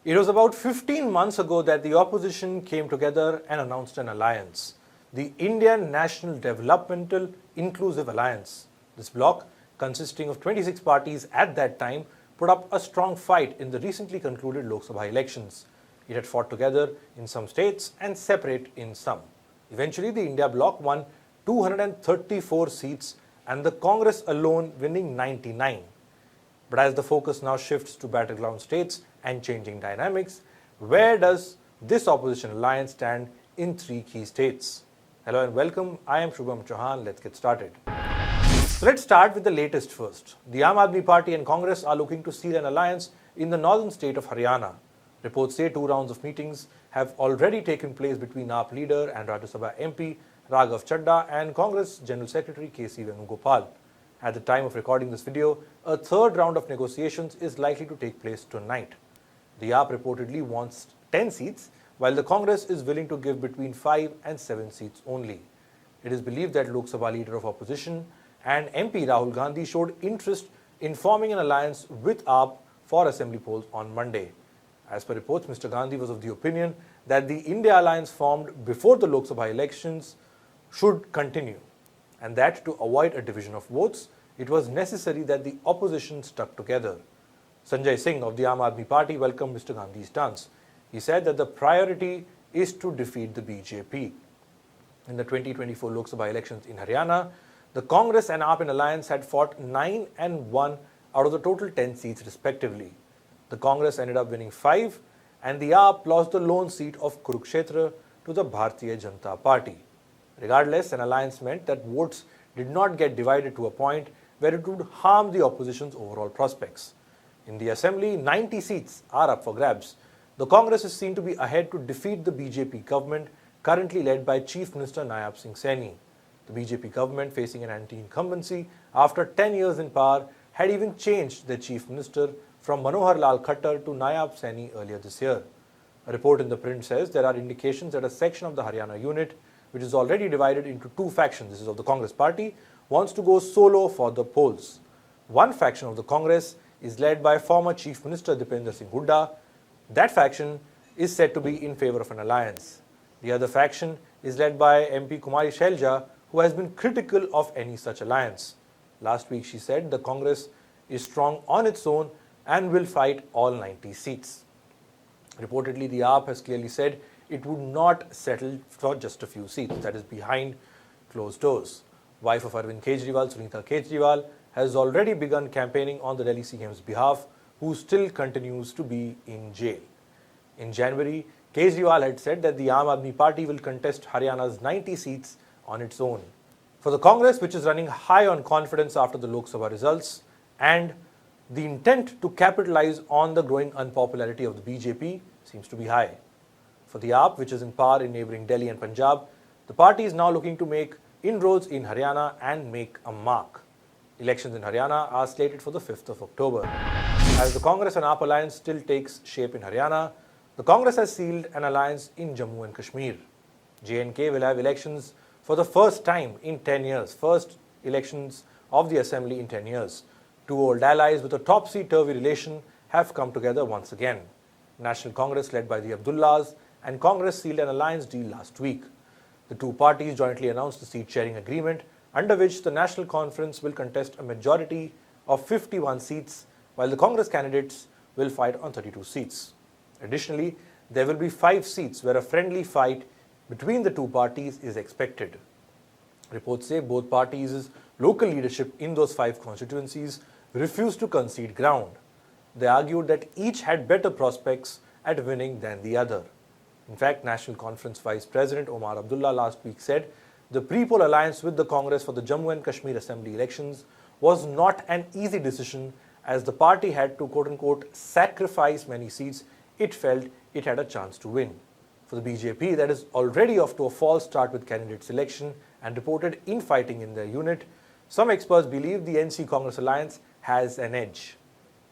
It was about 15 months ago that the opposition came together and announced an alliance, the Indian National Developmental Inclusive Alliance. This bloc, consisting of 26 parties at that time, put up a strong fight in the recently concluded Lok Sabha elections. It had fought together in some states and separate in some. Eventually, the India bloc won 234 seats and the Congress alone winning 99. But as the focus now shifts to battleground states and changing dynamics, where does this opposition alliance stand in three key states? Hello and welcome. I am Shubham Chauhan. Let's get started. So let's start with the latest first. The Aam Aadmi Party and Congress are looking to seal an alliance in the northern state of Haryana. Reports say 2 rounds of meetings have already taken place between AAP leader and Rajya Sabha MP Raghav Chadha and Congress General Secretary K.C. Venugopal. At the time of recording this video, a third round of negotiations is likely to take place tonight. The AAP reportedly wants 10 seats, while the Congress is willing to give between 5 and 7 seats only. It is believed that Lok Sabha leader of opposition and MP Rahul Gandhi showed interest in forming an alliance with AAP for assembly polls on Monday. As per reports, Mr. Gandhi was of the opinion that the India alliance formed before the Lok Sabha elections should continue, and that to avoid a division of votes, it was necessary that the opposition stuck together. Sanjay Singh of the Aam Aadmi Party welcomed Mr. Gandhi's stance. He said that the priority is to defeat the BJP. In the 2024 Lok Sabha elections in Haryana, the Congress and AAP in alliance had fought 9 and 1 out of the total 10 seats respectively. The Congress ended up winning 5 and the AAP lost the lone seat of Kurukshetra to the Bharatiya Janata Party. Regardless, an alliance meant that votes did not get divided to a point where it would harm the opposition's overall prospects. In the assembly, 90 seats are up for grabs. The Congress is seen to be ahead to defeat the BJP government currently led by Chief Minister Nayab Singh Saini. The BJP government, facing an anti-incumbency after 10 years in power, had even changed their Chief Minister from Manohar Lal Khattar to Nayab Saini earlier this year. A report in the print says there are indications that a section of the Haryana unit, which is already divided into 2 factions, this is of the Congress party, wants to go solo for the polls. One faction of the Congress is led by former Chief Minister Dipender Singh Hooda. That faction is said to be in favor of an alliance. The other faction is led by MP Kumari Shailja, who has been critical of any such alliance. Last week she said the Congress is strong on its own and will fight all 90 seats. Reportedly, the AAP has clearly said it would not settle for just a few seats, that is behind closed doors. Wife of Arvind Kejriwal, Sunita Kejriwal, has already begun campaigning on the Delhi CM's behalf, who still continues to be in jail. In January, Kejriwal had said that the Aam Aadmi Party will contest Haryana's 90 seats on its own. For the Congress, which is running high on confidence after the Lok Sabha results and the intent to capitalize on the growing unpopularity of the BJP, seems to be high. For the AAP, which is in power in neighbouring Delhi and Punjab, the party is now looking to make inroads in Haryana and make a mark. Elections in Haryana are slated for the 5th of October. As the Congress and AAP alliance still takes shape in Haryana, the Congress has sealed an alliance in Jammu and Kashmir. J&K will have elections for the first time in 10 years, first elections of the assembly in 10 years. 2 old allies with a topsy-turvy relation have come together once again. National Congress, led by the Abdullahs, and Congress sealed an alliance deal last week. The 2 parties jointly announced a seat-sharing agreement under which the National Conference will contest a majority of 51 seats, while the Congress candidates will fight on 32 seats. Additionally, there will be 5 seats where a friendly fight between the 2 parties is expected. Reports say both parties' local leadership in those 5 constituencies refused to concede ground. They argued that each had better prospects at winning than the other. In fact, National Conference Vice President Omar Abdullah last week said the pre-poll alliance with the Congress for the Jammu and Kashmir Assembly elections was not an easy decision, as the party had to quote-unquote sacrifice many seats it felt it had a chance to win. For the BJP, that is already off to a false start with candidate selection and reported infighting in their unit, some experts believe the NC-Congress alliance has an edge.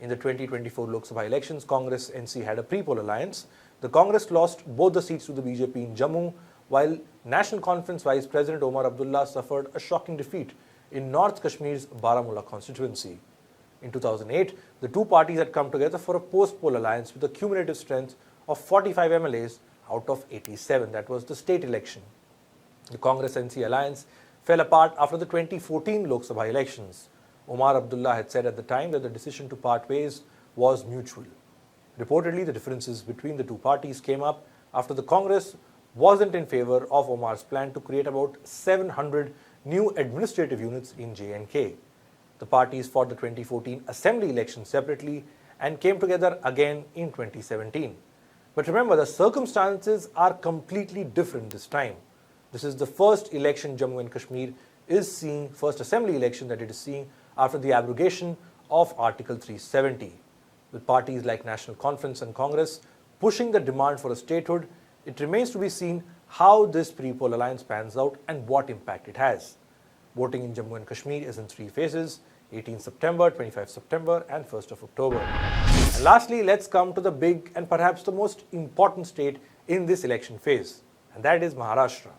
In the 2024 Lok Sabha elections, Congress-NC had a pre-poll alliance. The Congress lost both the seats to the BJP in Jammu, while National Conference Vice President Omar Abdullah suffered a shocking defeat in North Kashmir's Baramulla constituency. In 2008, the two parties had come together for a post-poll alliance with a cumulative strength of 45 MLAs out of 87. That was the state election. The Congress-NC alliance fell apart after the 2014 Lok Sabha elections. Omar Abdullah had said at the time that the decision to part ways was mutual. Reportedly, the differences between the two parties came up after the Congress wasn't in favor of Omar's plan to create about 700 new administrative units in J&K. The parties fought the 2014 assembly election separately and came together again in 2017. But remember, the circumstances are completely different this time. This is the first election Jammu and Kashmir is seeing, first assembly election that it is seeing after the abrogation of Article 370. With parties like National Conference and Congress pushing the demand for a statehood, it remains to be seen how this pre-poll alliance pans out and what impact it has. Voting in Jammu and Kashmir is in three phases: 18 September, 25 September and 1st of October. And lastly, let's come to the big and perhaps the most important state in this election phase, and that is Maharashtra.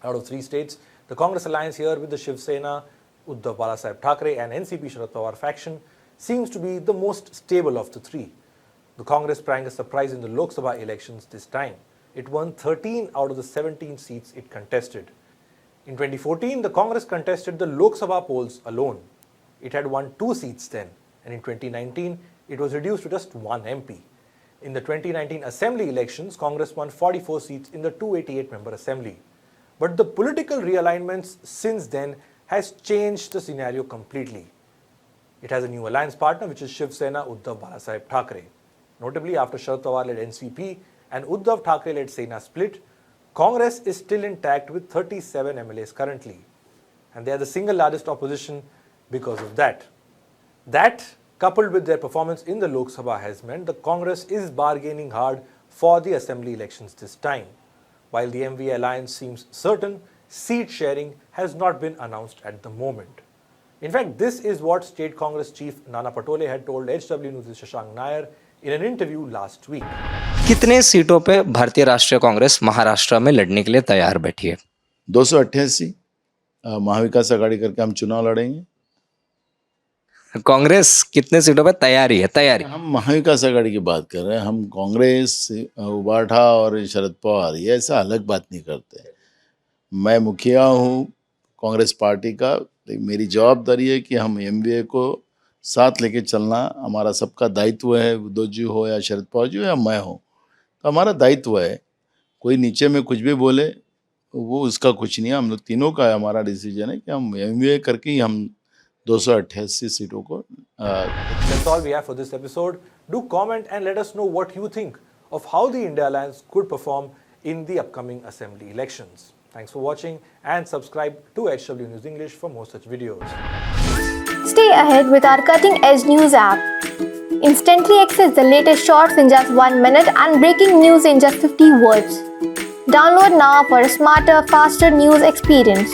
Out of three states, the Congress alliance here with the Shiv Sena, Uddhav Thackeray and NCP Sharad Pawar faction seems to be the most stable of the three. The Congress sprang a surprise in the Lok Sabha elections this time. It won 13 out of the 17 seats it contested. In 2014, the Congress contested the Lok Sabha polls alone. It had won 2 seats then, and in 2019, it was reduced to just 1 MP. In the 2019 assembly elections, Congress won 44 seats in the 288-member assembly. But the political realignments since then has changed the scenario completely. It has a new alliance partner, which is Shiv Sena Uddhav Thackeray. Notably, after Sharad Pawar-led NCP and Uddhav Thackeray-led Sena split, Congress is still intact with 37 MLAs currently. And they are the single largest opposition because of that. That, coupled with their performance in the Lok Sabha, has meant the Congress is bargaining hard for the assembly elections this time. While the MVA alliance seems certain, seat sharing has not been announced at the moment. In fact, this is what State Congress Chief Nana Patole had told HW News' Shashank Nair in an interview last week. कितने सीटों पे भारतीय राष्ट्रीय कांग्रेस महाराष्ट्र में लड़ने के लिए तैयार बैठी है? 288 महाविकास आघाड़ी करके हम चुनाव लड़ेंगे। कांग्रेस कितने सीटों पे तैयारी है? तैयारी हम महाविकास आघाड़ी की बात कर रहे हैं। हम कांग्रेस, उबाठा और शरद पवार ये ऐसा अलग बात नहीं करते। मैं मुखिया हूँ कांग्रेस पार्टी का। मेरी जवाबदारी है कि हम एमवीए को साथ लेके चलना हमारा सबका दायित्व है। उद्धव जी हो या शरद पवार जी हो या मैं हो, तो हमारा दायित्व है। कोई नीचे में कुछ भी बोले वो उसका कुछ नहीं है। हम लोग तीनों का हमारा डिसीजन है कि हम एमवीए करके ही हम 288 सीटों को That's all we have for this episode. Do comment and let us know what you think of how the India Alliance could perform in the upcoming assembly elections. Thanks for watching and subscribe to HW News English for more such videos. Stay ahead with our cutting-edge news app. Instantly access the latest shorts in just 1 minute and breaking news in just 50 words. Download now for a smarter, faster news experience.